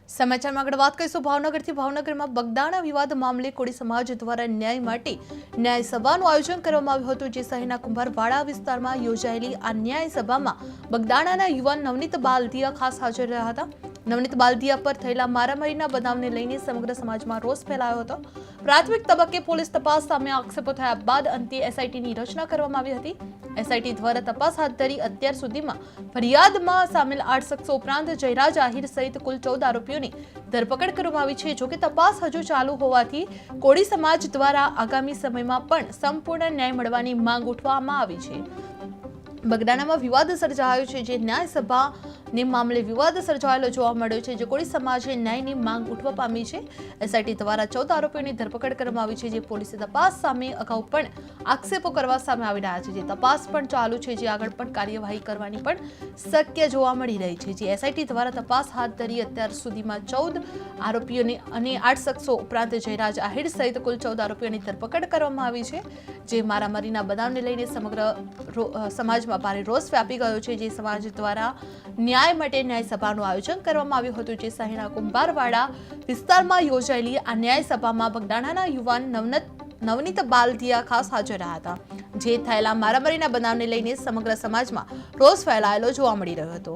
સમાચારમાં આગળ વાત કરીશું ભાવનગરથી। ભાવનગરમાં બગદાણા વિવાદ મામલે કોળી સમાજ દ્વારા ન્યાય માટે ન્યાય સભાનું આયોજન કરવામાં આવ્યું હતું, જે શહેરના કુંભારવાડા વિસ્તારમાં યોજાયેલી આ ન્યાય સભામાં બગદાણાના યુવાન નવનીત બાલદિયા ખાસ હાજર રહ્યા હતા। નવનીત બાલદિયા પર થયેલા મારામારીના બનાવને લઈને સમગ્ર સમાજમાં રોષ ફેલાયો હતો। પ્રાથમિક તબક્કે પોલીસ તપાસ સામે આક્ષેપો થયા બાદ અંતે એસઆઈટીની રચના કરવામાં આવી હતી। એસઆઈટી દ્વારા તપાસ હાથ ધરી અત્યાર સુધીમાં ફરિયાદમાં સામેલ 8 શખ્સો ઉપરાંત જયરાજ આહિર સહિત કુલ 14 આરોપીઓની ધરપકડ કરવામાં આવી છે। જોકે તપાસ હજુ ચાલુ હોવાથી કોળી સમાજ દ્વારા આગામી સમયમાં પણ સંપૂર્ણ ન્યાય મળવાની માંગ ઉઠવામાં આવી છે। બગદાણામાં વિવાદ સર્જાયો છે, જે ન્યાય સભાને મામલે વિવાદ સર્જાયેલો જોવા મળ્યો છે, જે કોળી સમાજે ન્યાયની માંગ ઉઠવા પામી છે। એસઆઈટી દ્વારા 14 આરોપીઓની ધરપકડ કરવામાં આવી છે, જે પોલીસે તપાસ સામે અગાઉ પણ આક્ષેપો કરવા સામે આવી રહ્યા છે, જે તપાસ પણ ચાલુ છે, જે આગળ પણ કાર્યવાહી કરવાની પણ શક્ય જોવા મળી રહી છે। જે એસઆઈટી દ્વારા તપાસ હાથ ધરી અત્યાર સુધીમાં 14 આરોપીઓની અને 8 શખ્સો ઉપરાંત જયરાજ આહિર સહિત કુલ 14 આરોપીઓની ધરપકડ કરવામાં આવી છે, જે મારામારીના બનાવને લઈને સમગ્ર સમાજમાં ભારે રોષ વ્યાપી ગયો છે। જે સમાજ દ્વારા ન્યાય માટે ન્યાય સભાનું આયોજન કરવામાં આવ્યું હતું, જે શહેરના કુંભારવાડા વિસ્તારમાં યોજાયેલી આ ન્યાય સભામાં બગદાણાના યુવાન નવનીત બાલદિયા ખાસ હાજર રહ્યા હતા, જે થયેલા મારામારીના બનાવને લઈને સમગ્ર સમાજમાં રોષ ફેલાયેલો જોવા મળી રહ્યો હતો।